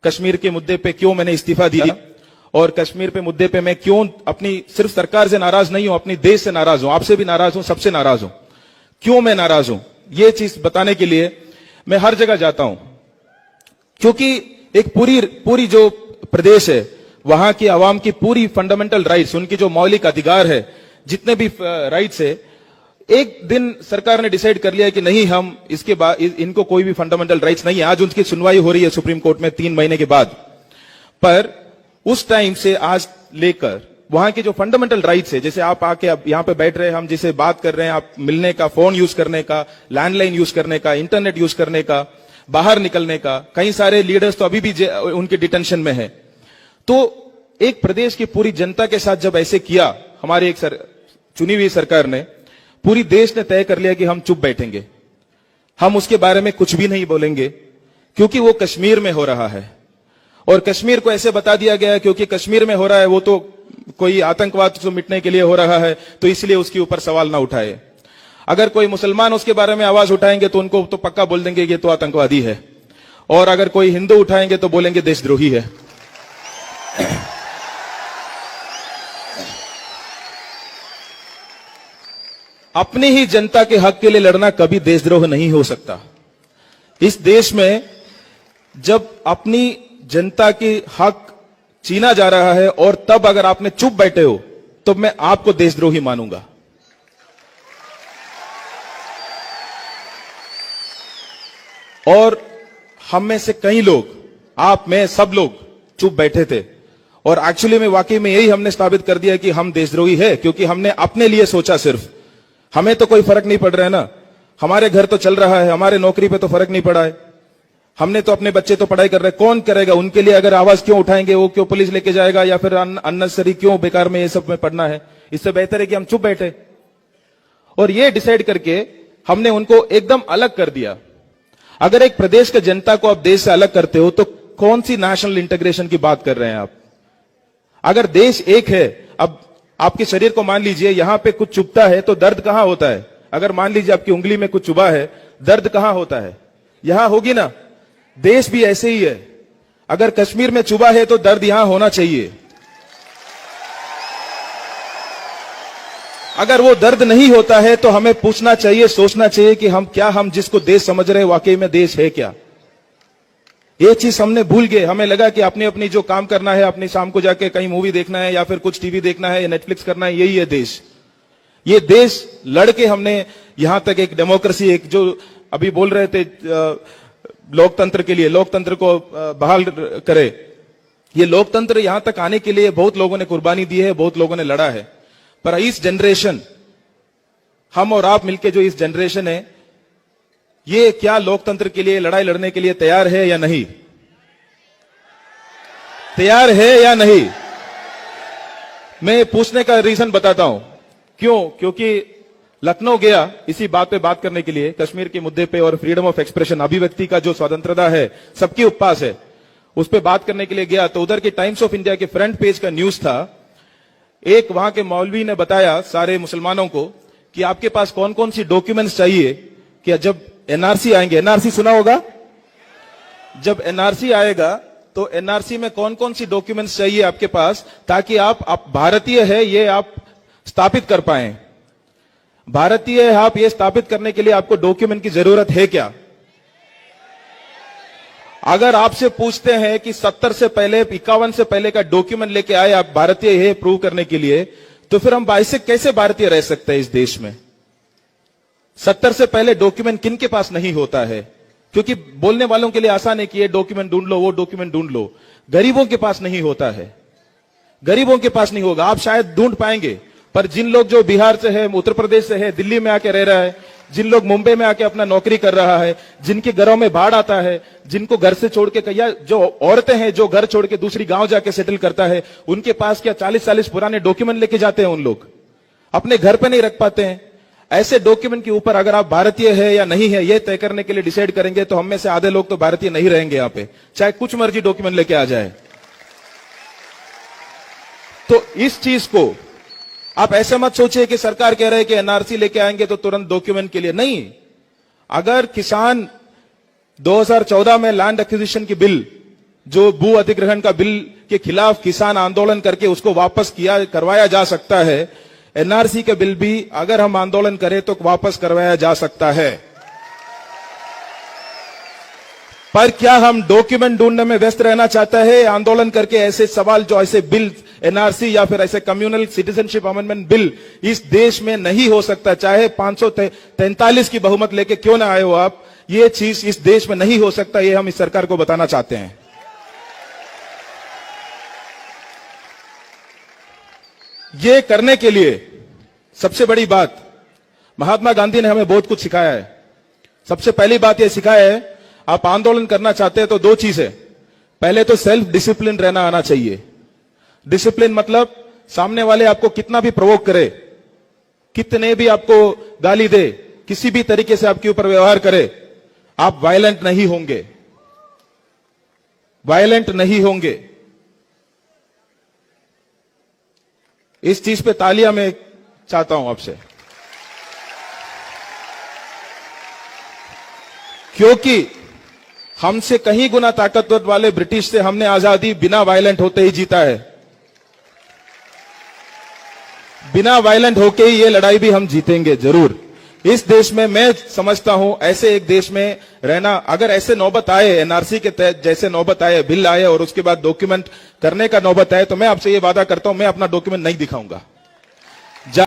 कश्मीर के मुद्दे पे क्यों मैंने इस्तीफा दिया और कश्मीर पे मुद्दे पे मैं क्यों अपनी सिर्फ सरकार से नाराज नहीं हूं, अपनी देश से नाराज हूं, आपसे भी नाराज हूं, सबसे नाराज हूं। क्यों मैं नाराज हूं, ये चीज बताने के लिए मैं हर जगह जाता हूं, क्योंकि एक पूरी जो प्रदेश है वहां की आवाम की पूरी फंडामेंटल राइट्स, उनकी जो मौलिक अधिकार है, जितने भी राइट्स है, एक दिन सरकार ने डिसाइड कर लिया कि नहीं, हम इसके बाद इनको कोई भी फंडामेंटल राइट्स नहीं है। आज उनकी सुनवाई हो रही है सुप्रीम कोर्ट में 3 महीने के बाद, पर उस टाइम से आज लेकर वहां के जो फंडामेंटल राइट्स है, जैसे आप आके अब यहां पे बैठ रहे हैं, हम जिसे बात कर रहे हैं, आप मिलने का, फोन यूज करने का, लैंडलाइन यूज करने का, इंटरनेट यूज करने का, बाहर निकलने का, कई सारे लीडर्स तो अभी भी उनके डिटेंशन में है। तो एक प्रदेश की पूरी जनता के साथ जब ऐसे किया हमारी एक चुनी हुई सरकार ने, पूरी देश ने तय कर लिया कि हम चुप बैठेंगे, हम उसके बारे में कुछ भी नहीं बोलेंगे, क्योंकि वो कश्मीर में हो रहा है। और कश्मीर को ऐसे बता दिया गया है क्योंकि कश्मीर में हो रहा है, वो तो कोई आतंकवाद से मिटने के लिए हो रहा है, तो इसलिए उसके ऊपर सवाल ना उठाए। अगर कोई मुसलमान उसके बारे में आवाज उठाएंगे तो उनको तो पक्का बोल देंगे ये तो आतंकवादी है, और अगर कोई हिंदू उठाएंगे तो बोलेंगे देशद्रोही है। अपनी ही जनता के हक के लिए लड़ना कभी देशद्रोह नहीं हो सकता। इस देश में जब अपनी जनता की हक छीना जा रहा है और तब अगर आपने चुप बैठे हो तो मैं आपको देशद्रोही मानूंगा। और हम में से कई लोग, आप, मैं, सब लोग चुप बैठे थे, और एक्चुअली में वाकई में यही हमने साबित कर दिया कि हम देशद्रोही है, क्योंकि हमने अपने लिए सोचा। सिर्फ हमें तो कोई फर्क नहीं पड़ रहा है ना, हमारे घर तो चल रहा है, हमारे नौकरी पे तो फर्क नहीं पड़ा है, हमने तो अपने बच्चे तो पढ़ाई कर रहे हैं, कौन करेगा उनके लिए? अगर आवाज क्यों उठाएंगे, वो क्यों पुलिस लेके जाएगा, या फिर अननेसेसरी क्यों बेकार में ये सब में पढ़ना है? इससे बेहतर है कि हम चुप बैठे। और ये डिसाइड करके हमने उनको एकदम अलग कर दिया। अगर एक प्रदेश के जनता को आप देश से अलग करते हो तो कौन सी नेशनल इंटीग्रेशन की बात कर रहे हैं आप? अगर देश एक है, अब आपके शरीर को मान लीजिए यहां पे कुछ चुभता है तो दर्द कहां होता है? अगर मान लीजिए आपकी उंगली में कुछ चुभा है, दर्द कहां होता है? यहां होगी ना। देश भी ऐसे ही है, अगर कश्मीर में चुभा है तो दर्द यहां होना चाहिए। अगर वो दर्द नहीं होता है तो हमें पूछना चाहिए, सोचना चाहिए कि हम जिसको देश समझ रहे हैं वाकई में देश है क्या? ये चीज हमने भूल गए। हमें लगा कि अपनी अपनी जो काम करना है, अपनी शाम को जाके कहीं मूवी देखना है या फिर कुछ टीवी देखना है या नेटफ्लिक्स करना है, यही है देश। ये देश लड़के हमने यहां तक एक डेमोक्रेसी, एक जो अभी बोल रहे थे लोकतंत्र के लिए, लोकतंत्र को बहाल करे, ये लोकतंत्र यहां तक आने के लिए बहुत लोगों ने कुर्बानी दी है, बहुत लोगों ने लड़ा है। पर इस जनरेशन, हम और आप मिलके जो इस जनरेशन है, ये क्या लोकतंत्र के लिए लड़ाई लड़ने के लिए तैयार है या नहीं? तैयार है या नहीं? मैं पूछने का रीजन बताता हूं क्यों। क्योंकि लखनऊ गया इसी बात पे बात करने के लिए, कश्मीर के मुद्दे पे और फ्रीडम ऑफ एक्सप्रेशन, अभिव्यक्ति का जो स्वतंत्रता है सबके पास है, उस पे बात करने के लिए गया तो उधर के टाइम्स ऑफ इंडिया के फ्रंट पेज का न्यूज था। एक वहां के मौलवी ने बताया सारे मुसलमानों को कि आपके पास कौन कौन सी डॉक्यूमेंट्स चाहिए कि जब एनआरसी आएंगे, एनआरसी सुना होगा, जब एनआरसी आएगा तो एनआरसी में कौन कौन सी डॉक्यूमेंट्स चाहिए आपके पास, ताकि आप भारतीय है ये आप स्थापित कर पाए। भारतीय है आप ये स्थापित करने के लिए आपको डॉक्यूमेंट की जरूरत है क्या? अगर आपसे पूछते हैं कि 70 से पहले, 51 से पहले का डॉक्यूमेंट लेके आए आप भारतीय है प्रूव करने के लिए, तो फिर हम ऐसे कैसे भारतीय रह सकते हैं इस देश में? 70 से पहले डॉक्यूमेंट किन के पास नहीं होता है? क्योंकि बोलने वालों के लिए आसान है कि ये डॉक्यूमेंट ढूंढ लो, वो डॉक्यूमेंट ढूंढ लो। गरीबों के पास नहीं होता है, गरीबों के पास नहीं होगा। आप शायद ढूंढ पाएंगे, पर जिन लोग जो बिहार से है, उत्तर प्रदेश से है, दिल्ली में आके रह रहा है, जिन लोग मुंबई में आके अपना नौकरी कर रहा है, जिनके घरों में बाढ़ आता है, जिनको घर से छोड़ के, या जो औरतें हैं जो घर छोड़ के दूसरी गांव जाके सेटल करता है, उनके पास क्या 40-40 पुराने डॉक्यूमेंट लेके जाते हैं? उन लोग अपने घर पे नहीं रख पाते हैं। ऐसे डॉक्यूमेंट के ऊपर अगर आप भारतीय है या नहीं है ये तय करने के लिए डिसाइड करेंगे तो हम में से आधे लोग तो भारतीय नहीं रहेंगे यहां पे, चाहे कुछ मर्जी डॉक्यूमेंट लेके आ जाए। तो इस चीज को आप ऐसे मत सोचिए कि सरकार कह रहे हैं कि एनआरसी लेके आएंगे तो तुरंत डॉक्यूमेंट के लिए नहीं। अगर किसान 2014 में लैंड एक्विजिशन की बिल जो भू अधिग्रहण का बिल के खिलाफ किसान आंदोलन करके उसको वापस करवाया जा सकता है, एनआरसी के बिल भी अगर हम आंदोलन करें तो वापस करवाया जा सकता है। पर क्या हम डॉक्यूमेंट ढूंढने में व्यस्त रहना चाहता है? आंदोलन करके ऐसे सवाल, जो ऐसे बिल एनआरसी या फिर ऐसे कम्युनल सिटीजनशिप अमेंडमेंट बिल इस देश में नहीं हो सकता, चाहे 543 की बहुमत लेके क्यों ना आए हो आप, ये चीज इस देश में नहीं हो सकता। ये हम इस सरकार को बताना चाहते हैं। ये करने के लिए सबसे बड़ी बात, महात्मा गांधी ने हमें बहुत कुछ सिखाया है। सबसे पहली बात यह सिखाया है, आप आंदोलन करना चाहते हैं तो दो चीज है। पहले तो सेल्फ डिसिप्लिन रहना आना चाहिए। डिसिप्लिन मतलब सामने वाले आपको कितना भी प्रोवोक करे, कितने भी आपको गाली दे, किसी भी तरीके से आपके ऊपर व्यवहार करे, आप वायलेंट नहीं होंगे, वायलेंट नहीं होंगे। इस चीज पे तालियां मैं चाहता हूं आपसे, क्योंकि हमसे कहीं गुना ताकतवर वाले ब्रिटिश से हमने आजादी बिना वायलेंट होते ही जीता है। बिना वायलेंट होके ही ये लड़ाई भी हम जीतेंगे जरूर। इस देश में मैं समझता हूं, ऐसे एक देश में रहना, अगर ऐसे नौबत आए, एनआरसी के तहत जैसे नौबत आए, बिल आए और उसके बाद डॉक्यूमेंट करने का नौबत आए, तो मैं आपसे ये वादा करता हूं, मैं अपना डॉक्यूमेंट नहीं दिखाऊंगा।